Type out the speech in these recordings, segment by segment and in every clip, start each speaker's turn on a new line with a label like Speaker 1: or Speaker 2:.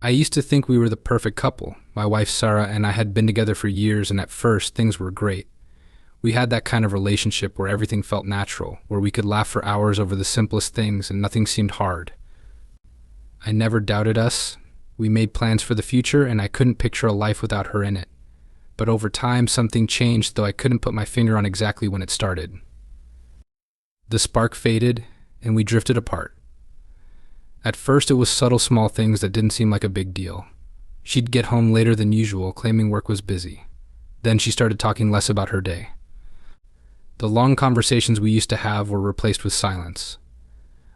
Speaker 1: I used to think we were the perfect couple. My wife Sara and I had been together for years, and at first things were great. We had that kind of relationship where everything felt natural, where we could laugh for hours over the simplest things and nothing seemed hard. I never doubted us. We made plans for the future, and I couldn't picture a life without her in it. But over time, something changed, though I couldn't put my finger on exactly when it started. The spark faded, and we drifted apart. At first, it was subtle small things that didn't seem like a big deal. She'd get home later than usual, claiming work was busy. Then she started talking less about her day. The long conversations we used to have were replaced with silence.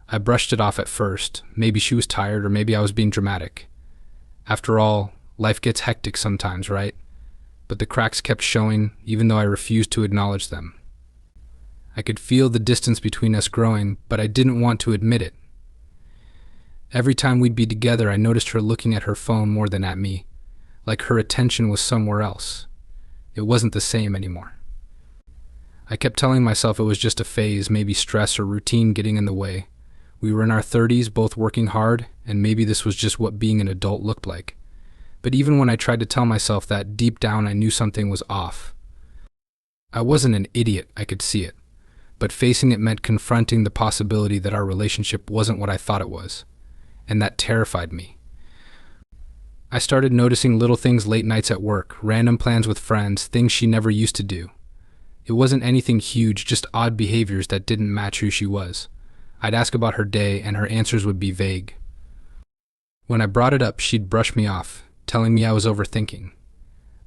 Speaker 1: I brushed it off at first. Maybe she was tired, or maybe I was being dramatic. After all, life gets hectic sometimes, right? But the cracks kept showing, even though I refused to acknowledge them. I could feel the distance between us growing, but I didn't want to admit it. Every time we'd be together, I noticed her looking at her phone more than at me, like her attention was somewhere else. It wasn't the same anymore. I kept telling myself it was just a phase, maybe stress or routine getting in the way. We were in our 30s, both working hard, and maybe this was just what being an adult looked like. But even when I tried to tell myself that, deep down I knew something was off. I wasn't an idiot, I could see it. But facing it meant confronting the possibility that our relationship wasn't what I thought it was. And that terrified me. I started noticing little things late nights at work, random plans with friends, things she never used to do. It wasn't anything huge, just odd behaviors that didn't match who she was. I'd ask about her day, and her answers would be vague. When I brought it up, she'd brush me off, telling me I was overthinking.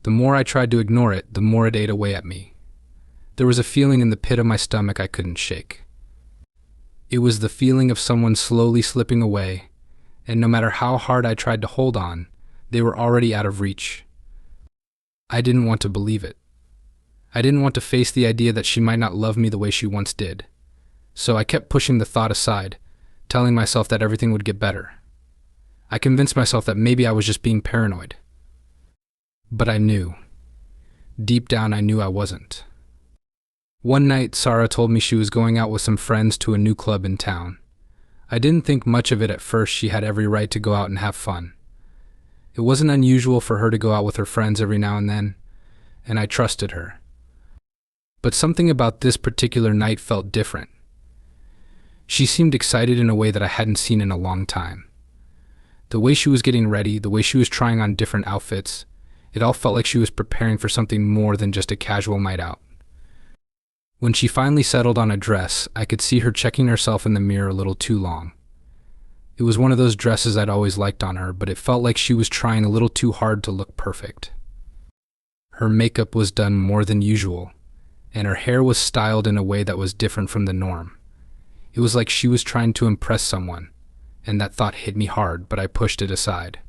Speaker 1: The more I tried to ignore it, the more it ate away at me. There was a feeling in the pit of my stomach I couldn't shake. It was the feeling of someone slowly slipping away, and no matter how hard I tried to hold on, they were already out of reach. I didn't want to believe it. I didn't want to face the idea that she might not love me the way she once did. So I kept pushing the thought aside, telling myself that everything would get better. I convinced myself that maybe I was just being paranoid. But I knew. Deep down, I knew I wasn't. One night, Sara told me she was going out with some friends to a new club in town. I didn't think much of it at first. She had every right to go out and have fun. It wasn't unusual for her to go out with her friends every now and then, and I trusted her. But something about this particular night felt different. She seemed excited in a way that I hadn't seen in a long time. The way she was getting ready, the way she was trying on different outfits, it all felt like she was preparing for something more than just a casual night out. When she finally settled on a dress, I could see her checking herself in the mirror a little too long. It was one of those dresses I'd always liked on her, but it felt like she was trying a little too hard to look perfect. Her makeup was done more than usual, and her hair was styled in a way that was different from the norm. It was like she was trying to impress someone, and that thought hit me hard, but I pushed it aside.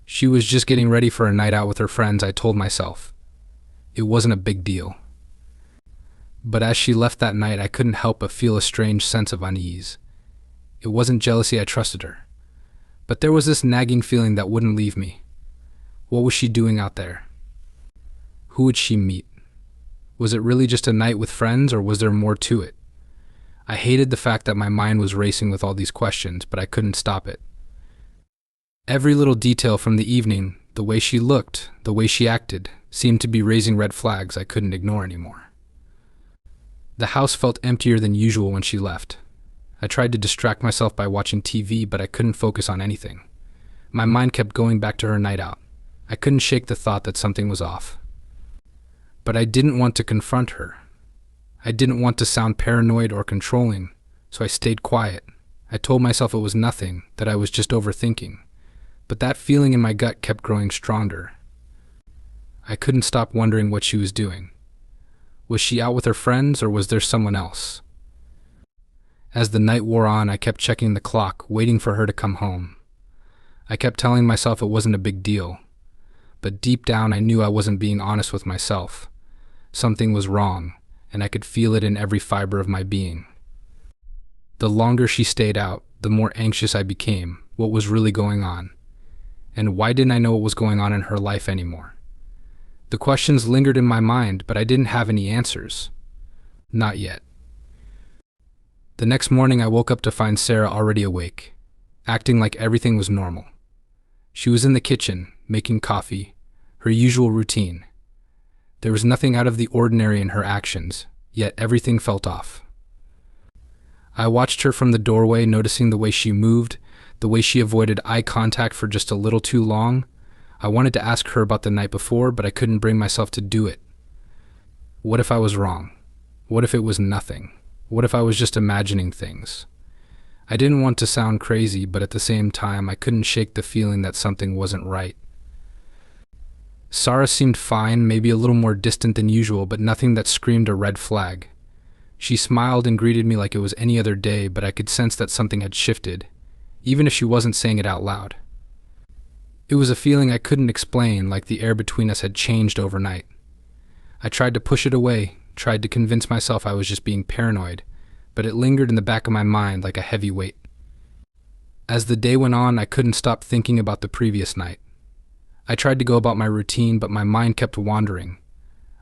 Speaker 1: She was just getting ready for a night out with her friends, I told myself. It wasn't a big deal. But as she left that night, I couldn't help but feel a strange sense of unease. It wasn't jealousy, I trusted her. But there was this nagging feeling that wouldn't leave me. What was she doing out there? Who would she meet? Was it really just a night with friends, or was there more to it? I hated the fact that my mind was racing with all these questions, but I couldn't stop it. Every little detail from the evening, the way she looked, the way she acted, seemed to be raising red flags I couldn't ignore anymore. The house felt emptier than usual when she left. I tried to distract myself by watching TV, but I couldn't focus on anything. My mind kept going back to her night out. I couldn't shake the thought that something was off. But I didn't want to confront her. I didn't want to sound paranoid or controlling, so I stayed quiet. I told myself it was nothing, that I was just overthinking. But that feeling in my gut kept growing stronger. I couldn't stop wondering what she was doing. Was she out with her friends, or was there someone else? As the night wore on, I kept checking the clock, waiting for her to come home. I kept telling myself it wasn't a big deal. But deep down, I knew I wasn't being honest with myself. Something was wrong, and I could feel it in every fiber of my being. The longer she stayed out, the more anxious I became. What was really going on? And why didn't I know what was going on in her life anymore? The questions lingered in my mind, but I didn't have any answers. Not yet. The next morning I woke up to find Sara already awake, acting like everything was normal. She was in the kitchen, making coffee, her usual routine. There was nothing out of the ordinary in her actions, yet everything felt off. I watched her from the doorway, noticing the way she moved, the way she avoided eye contact for just a little too long. I wanted to ask her about the night before, but I couldn't bring myself to do it. What if I was wrong? What if it was nothing? What if I was just imagining things? I didn't want to sound crazy, but at the same time, I couldn't shake the feeling that something wasn't right. Sara seemed fine, maybe a little more distant than usual, but nothing that screamed a red flag. She smiled and greeted me like it was any other day, but I could sense that something had shifted, even if she wasn't saying it out loud. It was a feeling I couldn't explain, like the air between us had changed overnight. I tried to push it away, tried to convince myself I was just being paranoid, but it lingered in the back of my mind like a heavy weight. As the day went on, I couldn't stop thinking about the previous night. I tried to go about my routine, but my mind kept wandering.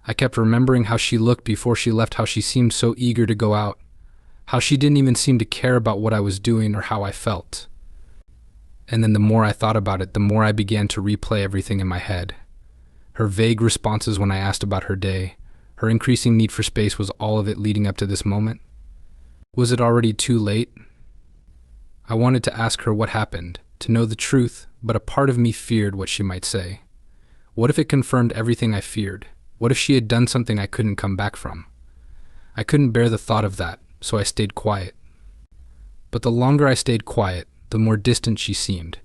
Speaker 1: I kept remembering how she looked before she left, how she seemed so eager to go out, how she didn't even seem to care about what I was doing or how I felt. And then the more I thought about it, the more I began to replay everything in my head. Her vague responses when I asked about her day, her increasing need for space, was all of it leading up to this moment? Was it already too late? I wanted to ask her what happened, to know the truth, but a part of me feared what she might say. What if it confirmed everything I feared? What if she had done something I couldn't come back from? I couldn't bear the thought of that, so I stayed quiet. But the longer I stayed quiet, the more distant she seemed.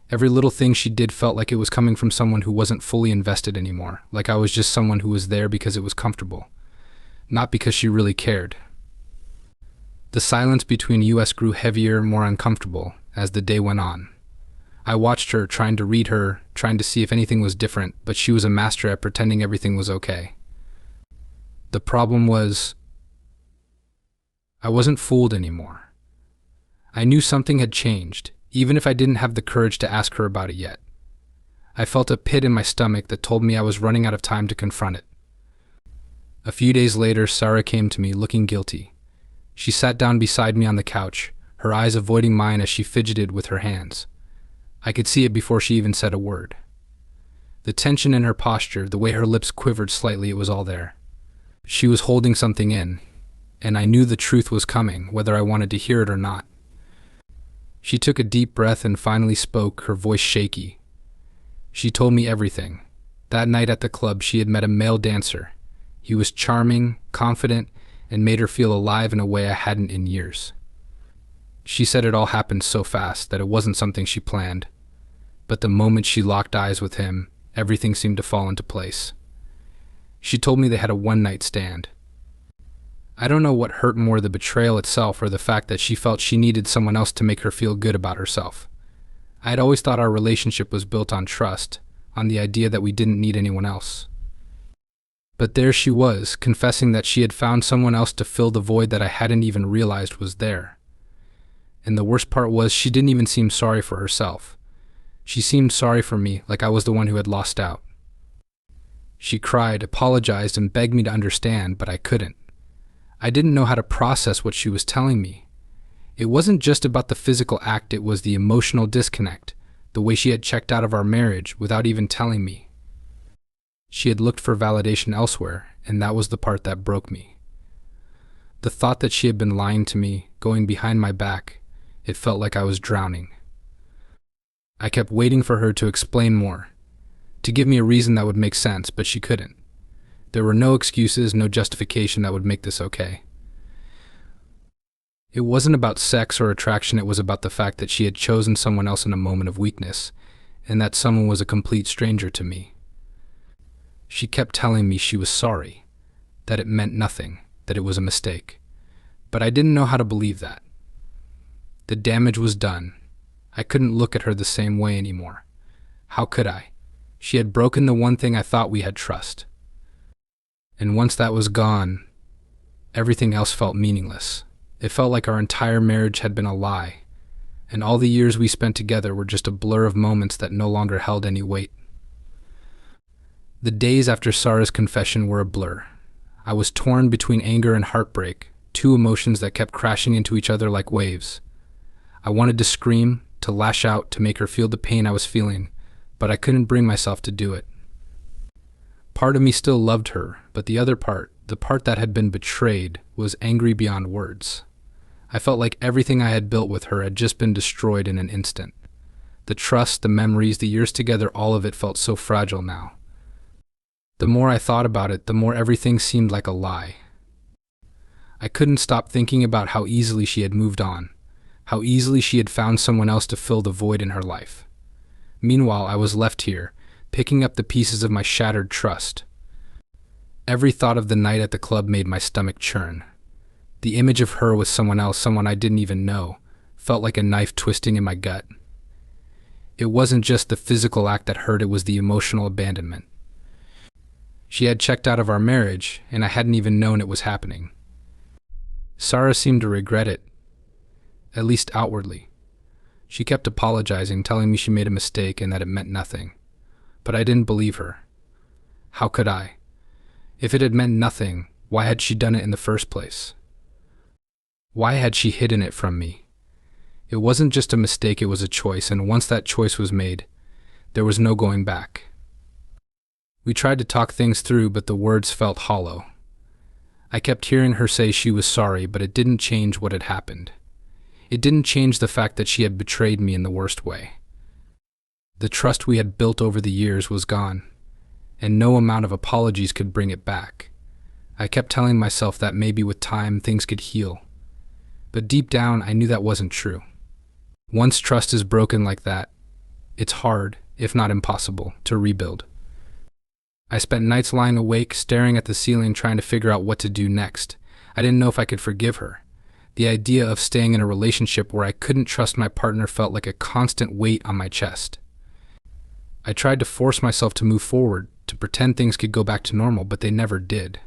Speaker 1: Every little thing she did felt like it was coming from someone who wasn't fully invested anymore, like I was just someone who was there because it was comfortable, not because she really cared. The silence between us grew heavier, more uncomfortable, as the day went on. I watched her, trying to read her, trying to see if anything was different, but she was a master at pretending everything was okay. The problem was, I wasn't fooled anymore. I knew something had changed, even if I didn't have the courage to ask her about it yet. I felt a pit in my stomach that told me I was running out of time to confront it. A few days later, Sara came to me looking guilty. She sat down beside me on the couch, her eyes avoiding mine as she fidgeted with her hands. I could see it before she even said a word. The tension in her posture, the way her lips quivered slightly, it was all there. She was holding something in, and I knew the truth was coming, whether I wanted to hear it or not. She took a deep breath and finally spoke, her voice shaky. She told me everything. That night at the club, she had met a male dancer. He was charming, confident, and made her feel alive in a way I hadn't in years. She said it all happened so fast that it wasn't something she planned. But the moment she locked eyes with him, everything seemed to fall into place. She told me they had a one-night stand. I don't know what hurt more, the betrayal itself or the fact that she felt she needed someone else to make her feel good about herself. I had always thought our relationship was built on trust, on the idea that we didn't need anyone else. But there she was, confessing that she had found someone else to fill the void that I hadn't even realized was there. And the worst part was, she didn't even seem sorry for herself. She seemed sorry for me, like I was the one who had lost out. She cried, apologized, and begged me to understand, but I couldn't. I didn't know how to process what she was telling me. It wasn't just about the physical act, it was the emotional disconnect, the way she had checked out of our marriage without even telling me. She had looked for validation elsewhere, and that was the part that broke me. The thought that she had been lying to me, going behind my back, it felt like I was drowning. I kept waiting for her to explain more, to give me a reason that would make sense, but she couldn't. There were no excuses, no justification that would make this okay. It wasn't about sex or attraction, it was about the fact that she had chosen someone else in a moment of weakness, and that someone was a complete stranger to me. She kept telling me she was sorry, that it meant nothing, that it was a mistake. But I didn't know how to believe that. The damage was done. I couldn't look at her the same way anymore. How could I? She had broken the one thing I thought we had trust. And once that was gone, everything else felt meaningless. It felt like our entire marriage had been a lie, and all the years we spent together were just a blur of moments that no longer held any weight. The days after Sara's confession were a blur. I was torn between anger and heartbreak, two emotions that kept crashing into each other like waves. I wanted to scream, to lash out, to make her feel the pain I was feeling, but I couldn't bring myself to do it. Part of me still loved her, but the other part, the part that had been betrayed, was angry beyond words. I felt like everything I had built with her had just been destroyed in an instant. The trust, the memories, the years together, all of it felt so fragile now. The more I thought about it, the more everything seemed like a lie. I couldn't stop thinking about how easily she had moved on, how easily she had found someone else to fill the void in her life. Meanwhile, I was left here, picking up the pieces of my shattered trust. Every thought of the night at the club made my stomach churn. The image of her with someone else, someone I didn't even know, felt like a knife twisting in my gut. It wasn't just the physical act that hurt, it was the emotional abandonment. She had checked out of our marriage, and I hadn't even known it was happening. Sara seemed to regret it, at least outwardly. She kept apologizing, telling me she made a mistake and that it meant nothing. But I didn't believe her. How could I? If it had meant nothing, why had she done it in the first place? Why had she hidden it from me? It wasn't just a mistake, it was a choice, and once that choice was made, there was no going back. We tried to talk things through, but the words felt hollow. I kept hearing her say she was sorry, but it didn't change what had happened. It didn't change the fact that she had betrayed me in the worst way. The trust we had built over the years was gone, and no amount of apologies could bring it back. I kept telling myself that maybe with time things could heal. But deep down, I knew that wasn't true. Once trust is broken like that, it's hard, if not impossible, to rebuild. I spent nights lying awake, staring at the ceiling, trying to figure out what to do next. I didn't know if I could forgive her. The idea of staying in a relationship where I couldn't trust my partner felt like a constant weight on my chest. I tried to force myself to move forward, to pretend things could go back to normal, but they never did.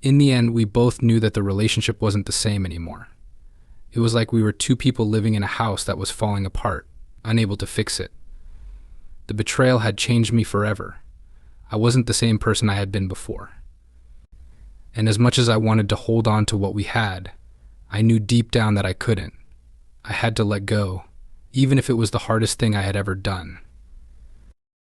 Speaker 1: In the end, we both knew that the relationship wasn't the same anymore. It was like we were two people living in a house that was falling apart, unable to fix it. The betrayal had changed me forever. I wasn't the same person I had been before. And as much as I wanted to hold on to what we had, I knew deep down that I couldn't. I had to let go, even if it was the hardest thing I had ever done.